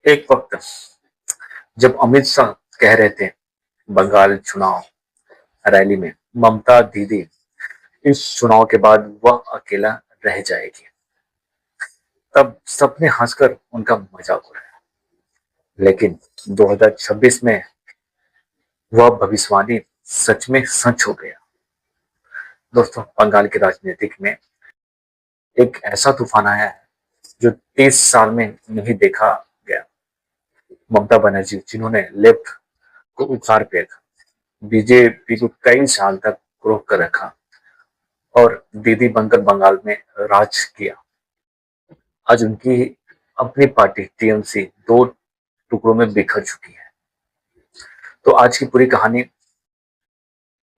एक वक्त जब अमित शाह कह रहे थे बंगाल चुनाव रैली में ममता दीदी इस चुनाव के बाद वह अकेला रह जाएगी, तब सबने हंसकर उनका मजाक उड़ाया। लेकिन 2026 में वह भविष्यवाणी सच में सच हो गया। दोस्तों, बंगाल की राजनीतिक में एक ऐसा तूफान आया है जो 30 साल में नहीं देखा गया। ममता बनर्जी, जिन्होंने लेफ्ट को उखाड़ फेंका, बीजेपी को कई साल तक रोक कर रखा और दीदी बनकर बंगाल में राज किया, आज उनकी अपनी पार्टी टीएमसी दो टुकड़ों में बिखर चुकी है। तो आज की पूरी कहानी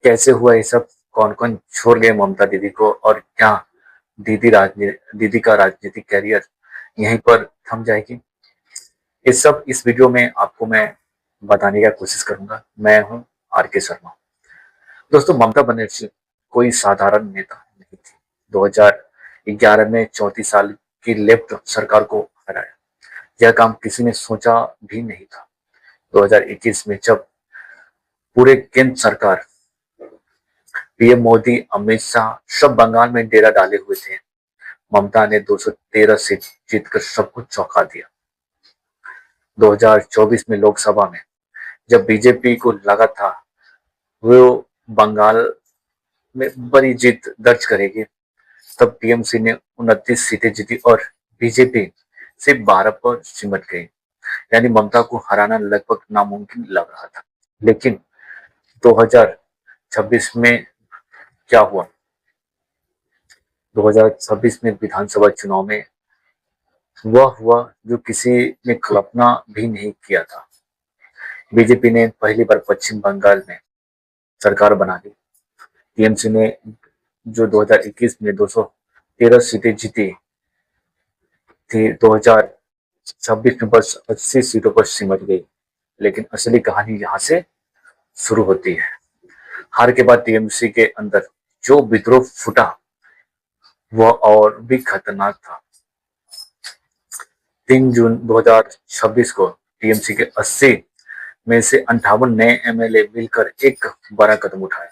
कैसे हुआ ये सब, कौन कौन छोड़ गए ममता दीदी को, और क्या दीदी का राजनीतिक कैरियर यहीं पर थम जाएगी, ये सब इस वीडियो में आपको मैं बताने का कोशिश करूंगा। मैं हूं आर.के. शर्मा। दोस्तों, ममता बनर्जी कोई साधारण नेता नहीं थी। 2011 में 34 साल की लेफ्ट सरकार को हराया, यह काम किसी ने सोचा भी नहीं था। 2021 में जब पूरे केंद्र सरकार, पीएम मोदी, अमित शाह सब बंगाल में डेरा डाले हुए थे, ममता ने 213 सीट जीतकर सबको चौंका दिया। 2024 में लोकसभा में जब बीजेपी को लगा था वो बंगाल में बड़ी जीत दर्ज करेगी, तब टीएमसी ने 29 सीटें जीती और बीजेपी सिर्फ 12 पर सिमट गई। यानी ममता को हराना लगभग नामुमकिन लग रहा था। लेकिन 2026 में क्या हुआ? 2026 में विधानसभा चुनाव में वह हुआ जो किसी ने कल्पना भी नहीं किया था। बीजेपी ने पहली बार पश्चिम बंगाल में सरकार बना ली। टीएमसी ने जो 2021 में 213 सीटें जीती थी, 2026 में बस 80 सीटों पर सिमट गई। लेकिन असली कहानी यहाँ से शुरू होती है। हार के बाद टीएमसी के अंदर जो विद्रोह फूटा वह और भी खतरनाक था। 3 जून 2026 को टीएमसी के 80 में से 58 नए एमएलए मिलकर एक बड़ा कदम उठाया।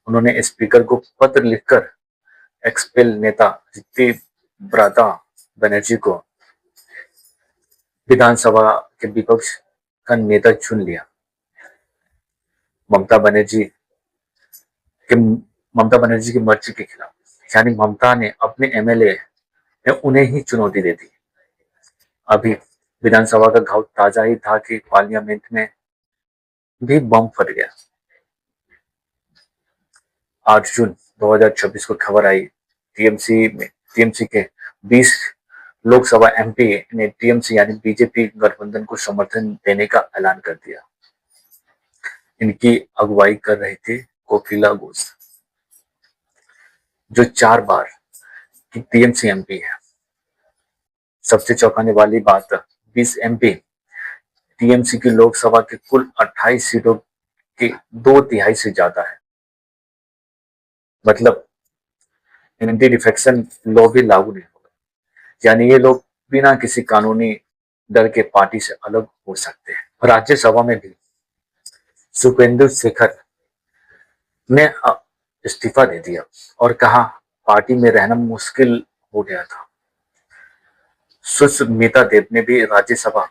उन्होंने स्पीकर को पत्र लिखकर एक्सपेल नेता ब्राता बनर्जी को विधानसभा के विपक्ष का नेता चुन लिया। ममता बनर्जी की मर्जी के खिलाफ, यानी ममता ने अपने एमएलए ने उन्हें ही चुनौती दे दी। अभी विधानसभा का घाव ताजा ही था कि पार्लियामेंट में भी बम फट गया। 8 जून 2026 को खबर आई, टीएमसी के 20 लोकसभा एमपी ने टीएमसी यानी बीजेपी गठबंधन को समर्थन देने का ऐलान कर दिया। इनकी अगुवाई कर रहे थे कोकिला घोष, जो 4 बार की टीएमसी एमपी है। सबसे चौंकाने वाली बात, 20 एमपी टीएमसी की लोकसभा के कुल 28 सीटों की 2/3 से ज्यादा है। मतलब एंटी डिफेक्शन लॉ भी लागू नहीं होगा, यानी ये लोग बिना किसी कानूनी दल के पार्टी से अलग हो सकते हैं। राज्यसभा में भी सुपेंदु शेखर ने इस्तीफा दे दिया और कहा पार्टी में रहना मुश्किल हो गया था। सुष्मिता देव ने भी राज्यसभा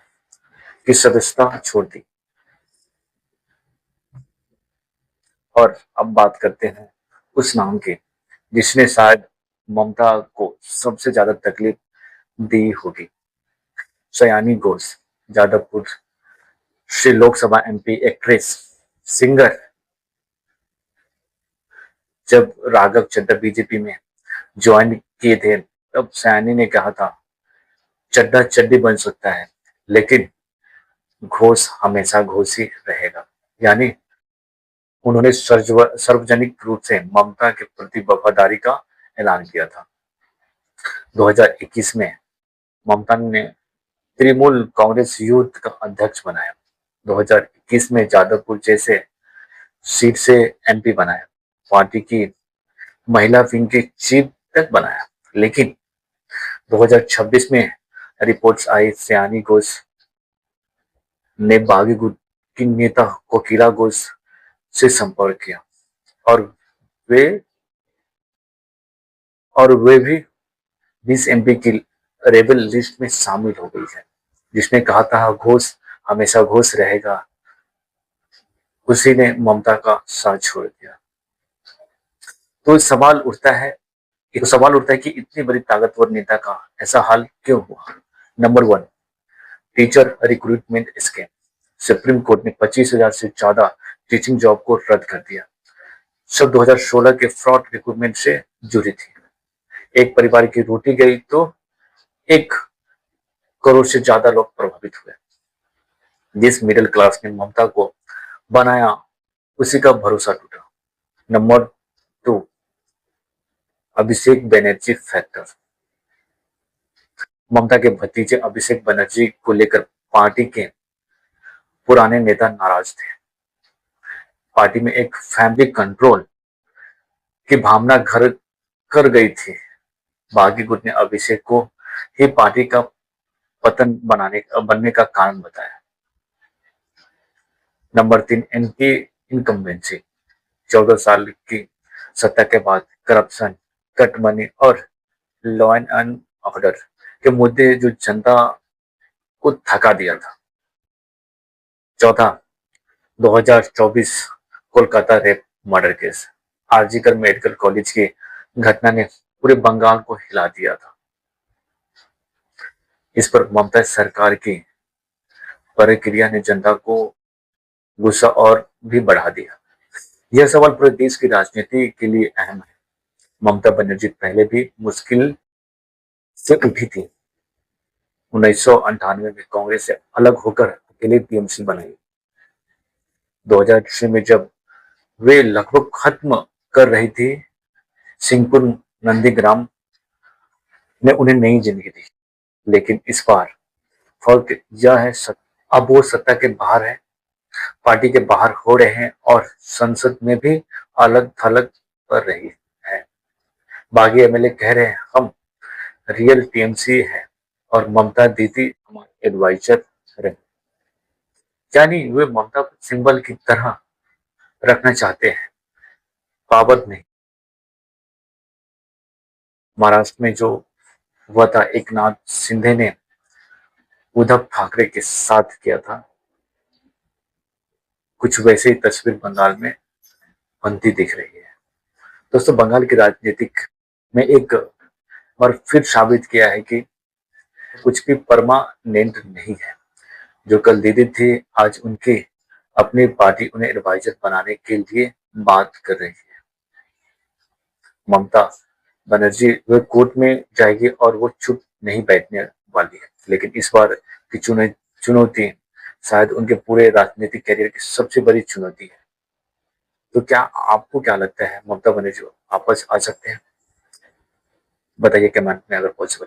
की सदस्यता छोड़ दी। और अब बात करते हैं उस नाम की जिसने शायद ममता को सबसे ज्यादा तकलीफ दी होगी, सयानी घोष, जादवपुर से लोकसभा एमपी, एक्ट्रेस, सिंगर। जब राघव चड्ढा बीजेपी में ज्वाइन किए थे, तब सयानी ने कहा था चड्ढा चड्डी बन सकता है लेकिन घोष हमेशा घोष ही रहेगा। यानी उन्होंने सार्वजनिक रूप से ममता के प्रति वफादारी का ऐलान किया था। 2021 में ममता ने तृणमूल कांग्रेस यूथ का अध्यक्ष बनाया। 2021 में जादवपुर जैसे सीट से एमपी बनाया, पार्टी की महिला विंग की चीफ तक बनाया। लेकिन 2026 में रिपोर्ट्स आई, सयानी घोष ने बागी गुट की नेता कोकिला घोष से संपर्क किया और वे वे भी 20 एमपी की रेबल लिस्ट में शामिल हो गई है। जिसने कहा था घोष हमेशा घोष रहेगा, उसी ने ममता का साथ छोड़ दिया। तो सवाल उठता है कि इतनी बड़ी ताकतवर नेता का ऐसा हाल क्यों हुआ। Number 1, teacher recruitment scam. Supreme court ने 25,000 से ज्यादा टीचिंग जॉब को रद्द कर दिया। सब 2016 के फ्रॉड रिक्रूटमेंट से जुड़ी थी। एक परिवार की रोटी गई तो 1 करोड़ से ज्यादा लोग प्रभावित हुए। जिस मिडिल क्लास ने ममता को बनाया, उसी का भरोसा टूटा। Number 2, Abhishek Banerjee factor. ममता के भतीजे अभिषेक बनर्जी को लेकर पार्टी के पुराने नेता नाराज थे। पार्टी में एक फैमिली कंट्रोल की भावना घर कर गई थी। बागी गुट ने अभिषेक को ही पार्टी का पतन बनने का कारण बताया। Number 3, anti incumbency. 14 साल की सत्ता के बाद करप्शन, कट मनी और लॉ एंड ऑर्डर के मुद्दे जो जनता को थका दिया था। चौथा, 2024 Kolkata rape murder case. RG Kar medical college की घटना ने पूरे बंगाल को हिला दिया था। इस पर ममता सरकार की प्रक्रिया ने जनता को गुस्सा और भी बढ़ा दिया। यह सवाल पूरे देश की राजनीति के लिए अहम है। ममता बनर्जी पहले भी मुश्किल से उठी थी। 1998 में कांग्रेस से अलग होकर अकेले टीएमसी बनाई। 2006 में जब वे लगभग खत्म कर रही थी, सिंहपुर नंदीग्राम ने उन्हें नई जिंदगी दी। लेकिन इस बार फर्क यह है, अब वो सत्ता के बाहर है, पार्टी के बाहर हो रहे हैं और संसद में भी अलग थलग कर रही है। बागी एमएलए कह रहे हैं हम रियल टीएमसी है और ममता दीदी हमारे एडवाइजर रहे। यानी वे ममता को सिंबल की तरह रखना चाहते हैं, पावर नहीं। महाराष्ट्र में जो हुआ था, एकनाथ शिंदे ने उद्धव ठाकरे के साथ किया था, कुछ वैसे ही तस्वीर बंगाल में बनती दिख रही है। दोस्तों, बंगाल की राजनीतिक में एक बार फिर साबित किया है कि कुछ भी परमानेंट नहीं है। जो कल दीदी थे, आज उनकी अपनी पार्टी उन्हें एडवाइजर बनाने के लिए बात कर रही है। ममता बनर्जी वे कोर्ट में जाएगी और वो चुप नहीं बैठने वाली है। लेकिन इस बार की चुनौती शायद उनके पूरे राजनीतिक करियर की सबसे बड़ी चुनौती है। तो क्या आपको क्या लगता है, ममता बनर्जी वापस आ सकते हैं? बताइए कमेंट में अगर पॉसिबल।